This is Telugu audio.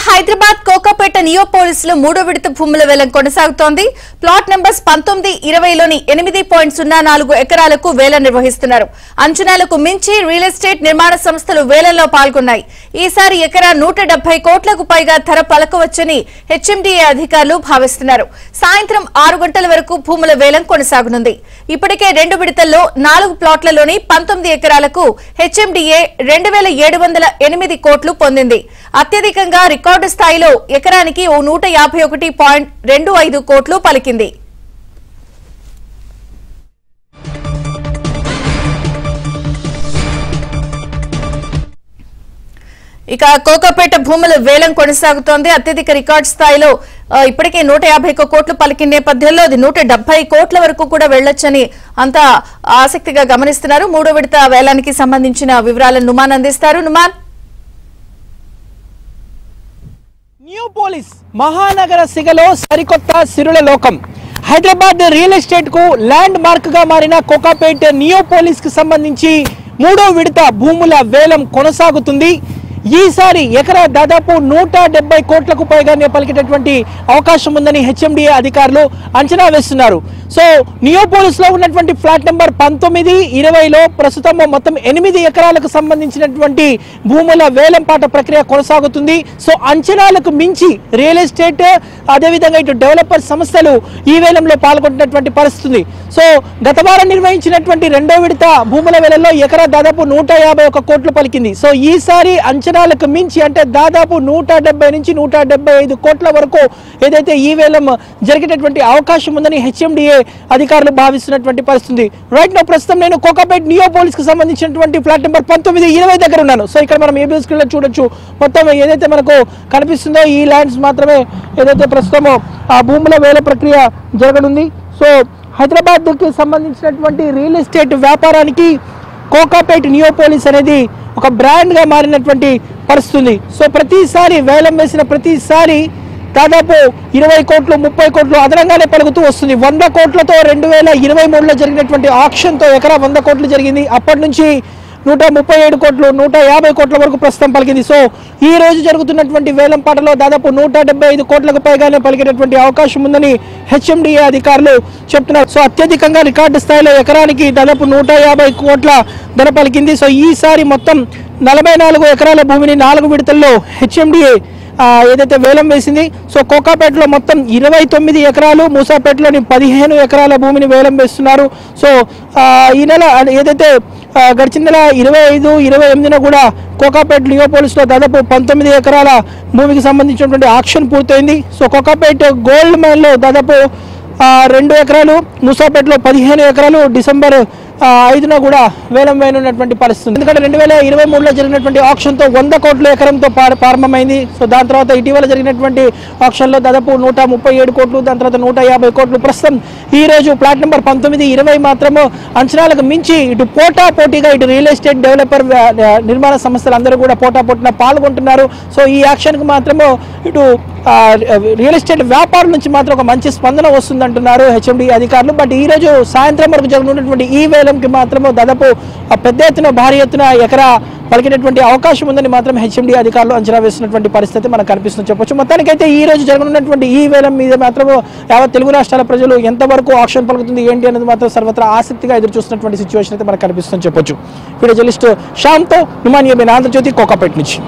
హైదరాబాద్ కోకాపేట నియోపోలిస్ లో మూడో విడత భూముల వేలం కొనసాగుతోంది. ప్లాట్ నంబర్స్ 19, 20లోని 8.04 ఎకరాలకు వేలం నిర్వహిస్తున్నారు. అంచనాలకు మించి రియల్ ఎస్టేట్ నిర్మాణ సంస్థలు వేలంలో పాల్గొన్నాయి. ఈసారి ఎకరా 170 కోట్లకు పైగా ధర పలకవచ్చని హెచ్ఎండీఏ అధికారులు భావిస్తున్నారు. సాయంత్రం 6 గంటల వరకు భూముల వేలం కొనసాగనుంది. ఇప్పటికే 2 విడతల్లో 4 ప్లాట్లలోని 19 ఎకరాలకు హెచ్ఎండీఏ 2708 కోట్లు పొందింది. అత్యధికంగా రికార్డు స్థాయిలో ఎకరానికి 151.25 కోట్లు పలికింది. ఇక కోకాపేట భూముల వేలం కొనసాగుతోంది. అత్యధిక రికార్డు స్థాయిలో ఇప్పటికే 150 కోట్లు పలికిన నేపథ్యంలో అది 170 కోట్ల వరకు కూడా వెళ్లొచ్చని అంతా ఆసక్తిగా గమనిస్తున్నారు. మూడో విడత వేలానికి సంబంధించిన వివరాలను నుమాన్ అందిస్తారు. నుమాన్, నియోపోలిస్ మహానగర సిగలో సరికొత్త సిరుల లోకం. హైదరాబాద్ రియల్ ఎస్టేట్ కు ల్యాండ్ మార్క్ గా మారిన కోకాపేట్ నియోపోలిస్ కి సంబంధించి మూడో విడత భూముల వేలం కొనసాగుతుంది. ఈసారి ఎకరా దాదాపు 170 కోట్లకు పైగానే పలికేటటువంటి అవకాశం ఉందని హెచ్ఎండీఏ అధికారులు అంచనా వేస్తున్నారు. సో నియోపోలిస్ లో ఉన్నటువంటి ఫ్లాట్ నెంబర్ 19, 20లో ప్రస్తుతం మొత్తం 8 ఎకరాలకు సంబంధించినటువంటి భూముల వేలంపాట ప్రక్రియ కొనసాగుతుంది. సో అంచనాలకు మించి రియల్ ఎస్టేట్ అదేవిధంగా ఇటు డెవలపర్ సంస్థలు ఈ వేలంలో పాల్గొంటున్నటువంటి పరిస్థితి. సో గత వారం నిర్వహించినటువంటి రెండో విడత భూముల వేలంలో ఎకరా దాదాపు 151 కోట్లు పలికింది. సో ఈసారి అంచనాలకు మించి అంటే దాదాపు 170 నుంచి 175 కోట్ల వరకు ఏదైతే ఈ వేలం జరిగేటటువంటి అవకాశం ఉందని హెచ్ఎండీఏ అధికారులు భావిస్తున్నటువంటి పరిస్థితి. రైట్ నౌ ప్రస్తుతం నేను కోకాపేట్ నియోపోలిస్ కి సంబంధించినటువంటి ఫ్లాట్ నెంబర్ 19, 20 దగ్గర ఉన్నాను. సో ఇక్కడ మనం ఏబిఎస్ స్క్రీన్ లో చూడొచ్చు. మొత్తం ఏదైతే మనకు కనిపిస్తుందో ఈ ల్యాండ్స్ మాత్రమే ఏదైతే ప్రస్తుతమో ఆ భూముల వేల ప్రక్రియ జరగనుంది. సో హైదరాబాద్ కి సంబంధించినటువంటి రియల్ ఎస్టేట్ వ్యాపారానికి కోకాపేట్ నియోపోలిస్ అనేది ఒక బ్రాండ్ గా మారినటువంటి పరిస్థితి. సో ప్రతిసారి వేలం వేసిన ప్రతిసారి దాదాపు 20 కోట్లు 30 కోట్లు అదనంగానే పలుకుతూ వస్తుంది. 100 కోట్లతో 2023లో జరిగినటువంటి ఆక్షన్తో ఎకరా 100 కోట్లు జరిగింది. అప్పటి నుంచి 137 కోట్లు 150 కోట్ల వరకు ప్రస్తుతం పలికింది. సో ఈ రోజు జరుగుతున్నటువంటి వేలం పాటలో దాదాపు 175 కోట్లకు పైగానే పలికేటటువంటి అవకాశం ఉందని హెచ్ఎండీఏ అధికారులు చెప్తున్నారు. సో అత్యధికంగా రికార్డు స్థాయిలో ఎకరానికి దాదాపు 150 కోట్ల ధర పలికింది. సో ఈసారి మొత్తం 44 ఎకరాల భూమిని 4 విడతల్లో హెచ్ఎండీఏ ఏదైతే వేలం వేసింది. సో కోకాపేటలో మొత్తం 29 ఎకరాలు, మూసాపేటలోని 15 ఎకరాల భూమిని వేలం వేస్తున్నారు. సో ఈ నెల ఏదైతే గడిచిన నెల 25, 28న కూడా కోకాపేట నియోపోలిస్లో దాదాపు 19 ఎకరాల భూమికి సంబంధించినటువంటి ఆక్షన్ పూర్తయింది. సో కోకాపేట గోల్డ్ మైన్లో దాదాపు 2 ఎకరాలు, మూసాపేటలో 15 ఎకరాలు డిసెంబర్ 5న కూడా వేలం వేయనున్నటువంటి పరిస్థితి. ఎందుకంటే 2023లో జరిగినటువంటి ఆక్షన్తో 100 కోట్ల ఎకరంతో ప్రారంభమైంది. సో దాని తర్వాత ఇటీవల జరిగినటువంటి ఆక్షన్లో దాదాపు 137 కోట్లు, దాని తర్వాత 150 కోట్లు. ప్రస్తుతం ఈ రోజు ప్లాట్ నెంబర్ 19, 20 మాత్రము అంచనాలకు మించి ఇటు పోటాపోటీగా ఇటు రియల్ ఎస్టేట్ డెవలపర్ నిర్మాణ సంస్థలు అందరూ కూడా పోటాపోటీన పాల్గొంటున్నారు. సో ఈ యాక్షన్కి మాత్రము ఇటు రియల్ ఎస్టేట్ వ్యాపారం నుంచి మాత్రం ఒక మంచి స్పందన వస్తుందంటున్నారు హెచ్ఎండీ అధికారులు. బట్ ఈ రోజు సాయంత్రం వరకు జరుగుతున్నటువంటి ఈ వేలంకి మాత్రము దాదాపు పెద్ద ఎత్తున భారీ ఎత్తున ఎకరా పలికినటువంటి అవకాశం ఉందని మాత్రం హెచ్ఎండీ అధికారులు అంచనా వేస్తున్నటువంటి పరిస్థితి మనకు కనిపిస్తుంది చెప్పొచ్చు. మొత్తానికైతే ఈ రోజు జరగనున్నటువంటి ఈ వేలం మీద మాత్రము యావత్ తెలుగు రాష్ట్రాల ప్రజలు ఎంతవరకు ఆక్షన్ పలుకుతుంది ఏంటి అనేది మాత్రం సర్వత్రా ఆసక్తిగా ఎదురు చూస్తున్నటువంటి సిచ్యువేషన్ అయితే మనకు కనిపిస్తుంది చెప్పొచ్చు. వీడియో జర్నలిస్ట్ శ్యామ్తో నుమాన్, ఆంధ్రజ్యోతి, కోకాపేట నుంచి.